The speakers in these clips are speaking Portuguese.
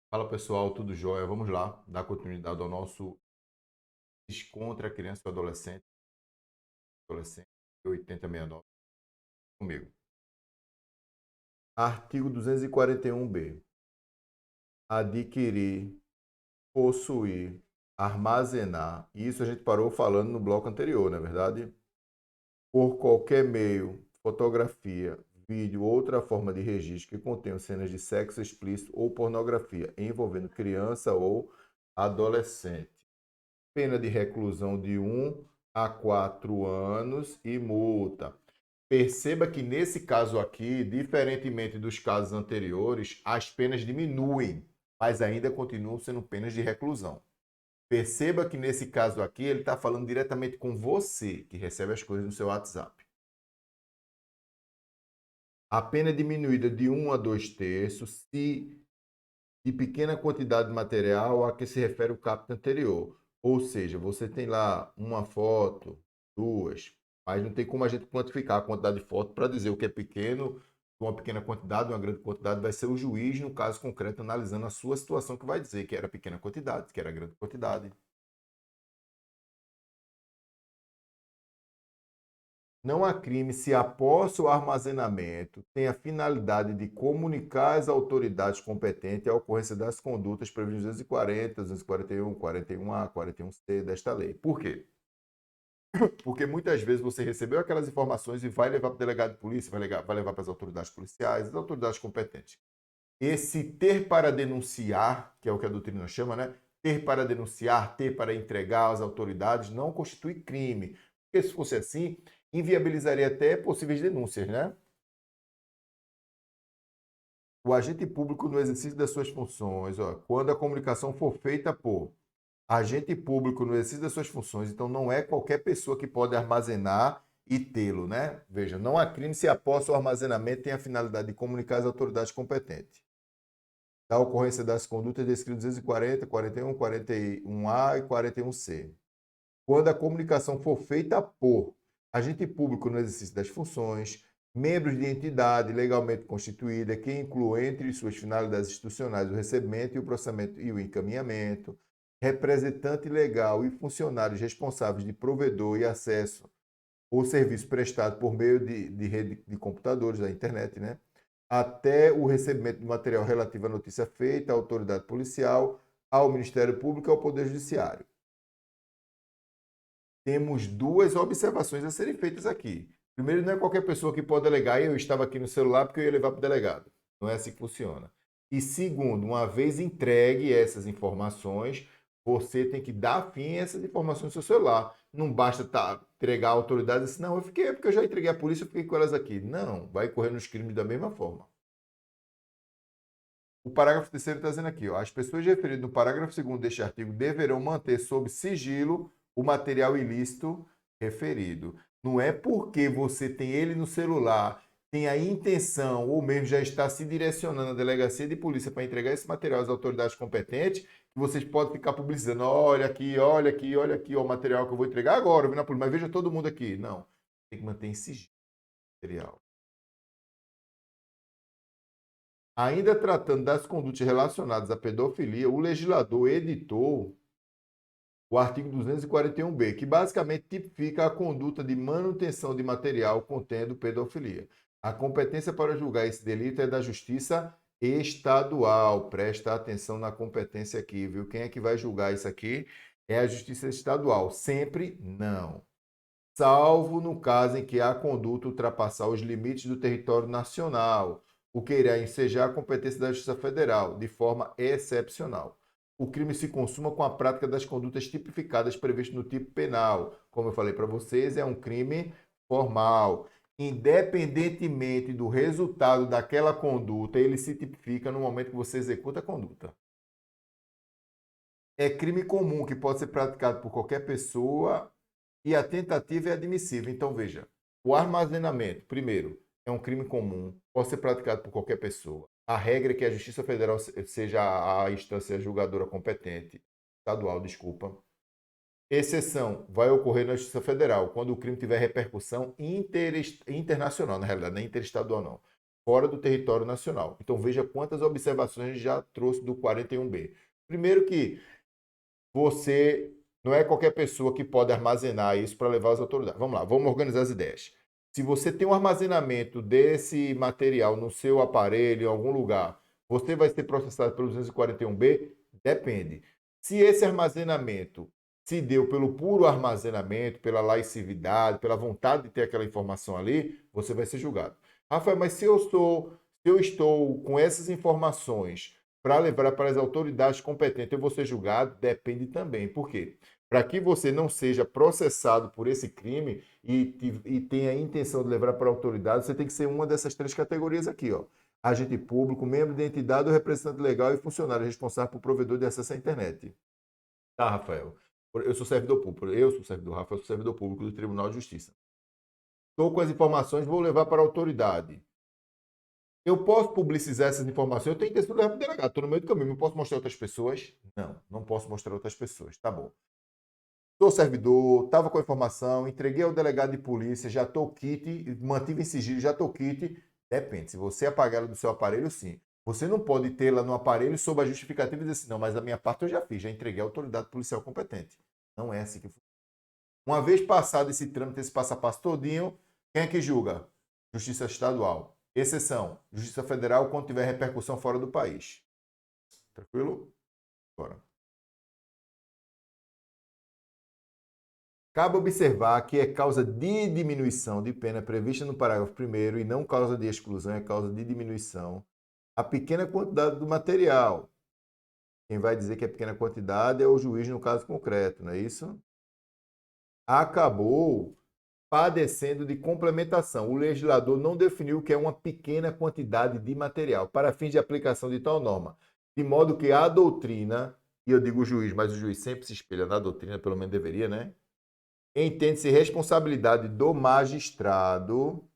Fala pessoal, tudo jóia? Vamos lá, dar continuidade ao nosso contra a criança e o adolescente 8069 comigo. Artigo 241b. Adquirir, possuir, armazenar. Isso a gente parou falando no bloco anterior, não é verdade? Por qualquer meio, fotografia, vídeo ou outra forma de registro que contenha cenas de sexo explícito ou pornografia envolvendo criança ou adolescente. Pena de reclusão de 1 a 4 anos e multa. Perceba que nesse caso aqui, diferentemente dos casos anteriores, as penas diminuem, mas ainda continuam sendo penas de reclusão. Perceba que nesse caso aqui, ele está falando diretamente com você, que recebe as coisas no seu WhatsApp. A pena é diminuída de 1 a 2 terços se de pequena quantidade de material a que se refere o caput anterior. Ou seja, você tem lá uma foto, duas, mas não tem como a gente quantificar a quantidade de foto para dizer o que é pequeno, uma pequena quantidade, uma grande quantidade, vai ser o juiz, no caso concreto, analisando a sua situação, que vai dizer que era pequena quantidade, que era grande quantidade. Não há crime se após o armazenamento tem a finalidade de comunicar às autoridades competentes a ocorrência das condutas previstas em 240, 241, 41A, 41C desta lei. Por quê? Porque muitas vezes você recebeu aquelas informações e vai levar para o delegado de polícia, vai levar para as autoridades policiais, as autoridades competentes. Esse ter para denunciar, que é o que a doutrina chama, né? Ter para denunciar, ter para entregar às autoridades, não constitui crime. Porque se fosse assim, inviabilizaria até possíveis denúncias, né? O agente público no exercício das suas funções, ó, quando a comunicação for feita por agente público no exercício das suas funções, então não é qualquer pessoa que pode armazenar e tê-lo, né? Veja, não há crime se após o armazenamento tem a finalidade de comunicar às autoridades competentes da ocorrência das condutas descritas em 240, 41, 41A e 41C. Quando a comunicação for feita por agente público no exercício das funções, membros de entidade legalmente constituída, que inclui entre suas finalidades institucionais o recebimento e o processamento e o encaminhamento, representante legal e funcionários responsáveis de provedor e acesso ou serviço prestado por meio de rede de computadores, da internet, né? Até o recebimento do material relativo à notícia feita, à autoridade policial, ao Ministério Público e ao Poder Judiciário. Temos duas observações a serem feitas aqui. Primeiro, não é qualquer pessoa que pode alegar, eu estava aqui no celular porque eu ia levar para o delegado. Não é assim que funciona. E segundo, uma vez entregue essas informações, você tem que dar fim a essas informações no seu celular. Não basta entregar a autoridade e dizer, não, eu fiquei, porque eu já entreguei à polícia, eu fiquei com elas aqui. Não, vai correr nos crimes da mesma forma. O parágrafo 3º está dizendo aqui, ó, as pessoas referidas no parágrafo 2º deste artigo deverão manter sob sigilo o material ilícito referido. Não é porque você tem ele no celular, tem a intenção ou mesmo já está se direcionando à delegacia de polícia para entregar esse material às autoridades competentes, que vocês podem ficar publicizando, olha aqui, olha aqui, olha aqui, ó, o material que eu vou entregar agora, eu vi na polícia, mas veja todo mundo aqui. Não, tem que manter em sigilo o material. Ainda tratando das condutas relacionadas à pedofilia, o legislador editou o artigo 241b, que basicamente tipifica a conduta de manutenção de material contendo pedofilia. A competência para julgar esse delito é da Justiça Estadual. Presta atenção na competência aqui, viu? Quem é que vai julgar isso aqui? É a Justiça Estadual. Sempre não. Salvo no caso em que a conduta ultrapassar os limites do território nacional, o que irá ensejar a competência da Justiça Federal, de forma excepcional. O crime se consuma com a prática das condutas tipificadas previstas no tipo penal. Como eu falei para vocês, é um crime formal. Independentemente do resultado daquela conduta, ele se tipifica no momento que você executa a conduta. É crime comum que pode ser praticado por qualquer pessoa e a tentativa é admissível. Então, veja, o armazenamento, primeiro, é um crime comum, pode ser praticado por qualquer pessoa. A regra é que a Justiça Federal seja a instância julgadora competente, estadual, desculpa. Exceção vai ocorrer na Justiça Federal, quando o crime tiver repercussão internacional, na realidade, não é interestadual, não. fora do território nacional. Então veja quantas observações a gente já trouxe do 41B. Primeiro que você não é qualquer pessoa que pode armazenar isso para levar às autoridades. Vamos lá, vamos organizar as ideias. Se você tem um armazenamento desse material no seu aparelho, em algum lugar, você vai ser processado pelo 241B? Depende. Se esse armazenamento se deu pelo puro armazenamento, pela laicidade, pela vontade de ter aquela informação ali, você vai ser julgado. Rafael, mas se eu estou com essas informações para levar para as autoridades competentes, eu vou ser julgado? Depende também. Por quê? Para que você não seja processado por esse crime e tenha a intenção de levar para a autoridade, você tem que ser uma dessas três categorias aqui, ó. Agente público, membro de entidade ou representante legal e funcionário responsável por provedor de acesso à internet. Tá, Rafael. Eu sou servidor público. Eu sou servidor, Rafael, sou servidor público do Tribunal de Justiça. Estou com as informações, vou levar para a autoridade. Eu posso publicizar essas informações? Eu tenho intenção de levar para o delegado. Estou no meio do caminho. Eu posso mostrar outras pessoas? Não, não posso mostrar outras pessoas. Tá bom. Sou servidor, estava com a informação, entreguei ao delegado de polícia, já estou kit, mantive em sigilo, já estou kit. Depende. Se você apagar ela do seu aparelho, sim. Você não pode tê-la no aparelho sob a justificativa e dizer assim, não, mas a minha parte eu já fiz, já entreguei à autoridade policial competente. Não é assim que funciona. Uma vez passado esse trâmite, esse passo a passo todinho, quem é que julga? Justiça Estadual. Exceção, Justiça Federal, quando tiver repercussão fora do país. Tranquilo? Bora. Cabe observar que é causa de diminuição de pena prevista no parágrafo 1º e não causa de exclusão, é causa de diminuição. A pequena quantidade do material. Quem vai dizer que é pequena quantidade é o juiz no caso concreto, não é isso? Acabou padecendo de complementação. O legislador não definiu o que é uma pequena quantidade de material para fins de aplicação de tal norma, de modo que a doutrina, e eu digo o juiz, mas o juiz sempre se espelha na doutrina, pelo menos deveria, né? Entende-se responsabilidade do magistrado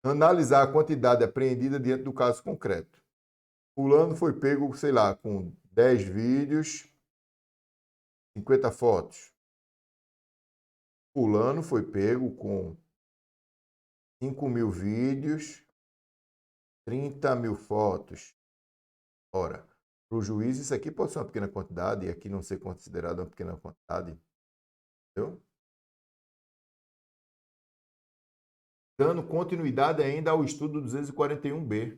analisar a quantidade apreendida diante do caso concreto. Fulano foi pego, sei lá, com 10 vídeos, 50 fotos. Fulano foi pego com 5.000 vídeos, 30.000 fotos. Ora, para o juiz isso aqui pode ser uma pequena quantidade e aqui não ser considerado uma pequena quantidade. Entendeu? Dando continuidade ainda ao estudo 241B.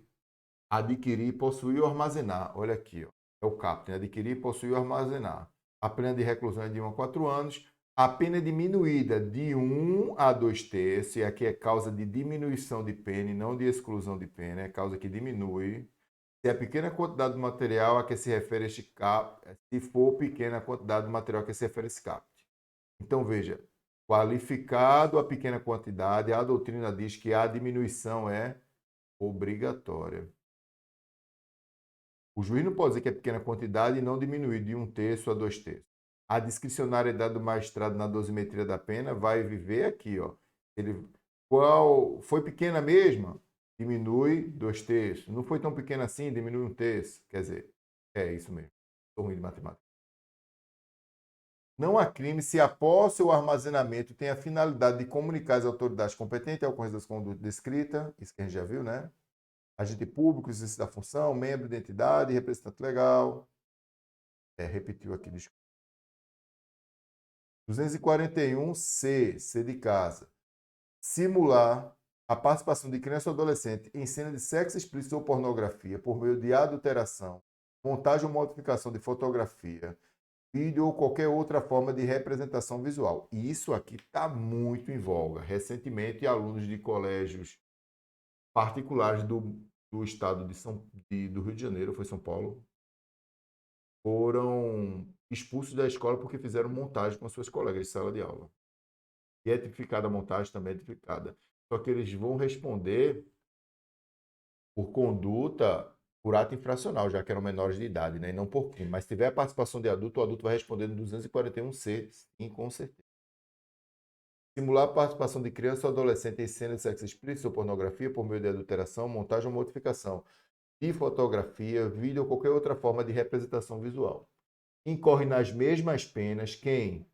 Adquirir, possuir ou armazenar. Olha aqui, ó. É o caput. Adquirir, possuir ou armazenar. A pena de reclusão é de 1 a 4 anos. A pena é diminuída de 1 a 2 terços. E aqui é causa de diminuição de pena e não de exclusão de pena. É causa que diminui. Se é pequena quantidade de material a que se refere este caput, se for pequena quantidade de material a que se refere esse caput. Então, veja, qualificado a pequena quantidade, a doutrina diz que a diminuição é obrigatória. O juiz não pode dizer que é pequena quantidade e não diminuir de 1 terço a 2 terços. A discricionariedade do magistrado na dosimetria da pena vai viver aqui, ó. Qual foi pequena mesmo? Diminui 2 terços. Não foi tão pequena assim? Diminui 1 terço. Quer dizer, é isso mesmo. Estou ruim de matemática. Não há crime se a posse ou armazenamento tem a finalidade de comunicar às autoridades competentes a ocorrência das condutas descritas. Isso que a gente já viu, né? Agente público, exercício da função, membro de entidade, representante legal. Repetiu aqui, desculpa. 241C, C de casa. Simular a participação de criança ou adolescente em cena de sexo explícito ou pornografia por meio de adulteração, montagem ou modificação de fotografia, vídeo ou qualquer outra forma de representação visual. E isso aqui está muito em voga. Recentemente, alunos de colégios particulares do estado do Rio de Janeiro, foi São Paulo, foram expulsos da escola porque fizeram montagem com suas colegas de sala de aula. E é tipificada a montagem, também é tipificada. Só que eles vão responder por conduta, por ato infracional, já que eram menores de idade, né? E não por crime. Mas se tiver a participação de adulto, o adulto vai responder no 241C, sim, com certeza. Simular a participação de criança ou adolescente em cena de sexo explícito ou pornografia por meio de adulteração, montagem ou modificação de fotografia, vídeo ou qualquer outra forma de representação visual. Incorre nas mesmas penas quem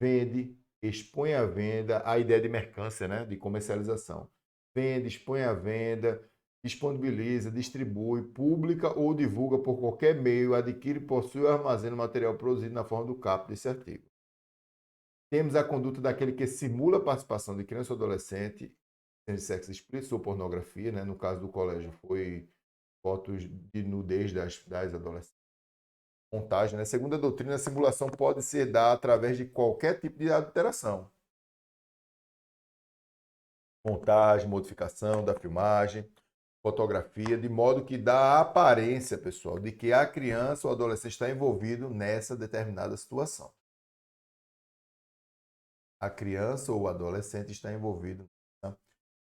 vende, expõe à venda a ideia de mercância, né? De comercialização. Vende, expõe à venda, disponibiliza, distribui, publica ou divulga por qualquer meio, adquire, possui ou armazena o material produzido na forma do caput desse artigo. Temos a conduta daquele que simula a participação de criança ou adolescente em sexo explícito ou pornografia, né? No caso do colégio foi fotos de nudez das adolescentes. Montagem, né? Segundo a doutrina, a simulação pode ser dada através de qualquer tipo de alteração. Montagem, modificação da filmagem, fotografia, de modo que dá a aparência, pessoal, de que a criança ou adolescente está envolvido nessa determinada situação. A criança ou adolescente está envolvido nessa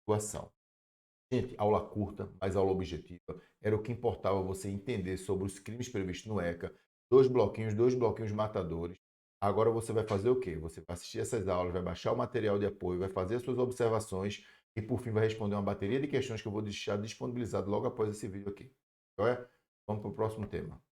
situação. Gente, aula curta, mas aula objetiva. Era o que importava você entender sobre os crimes previstos no ECA. Dois bloquinhos matadores. Agora você vai fazer o quê? Você vai assistir essas aulas, vai baixar o material de apoio, vai fazer as suas observações e, por fim, vai responder uma bateria de questões que eu vou deixar disponibilizado logo após esse vídeo aqui. Então, vamos para o próximo tema.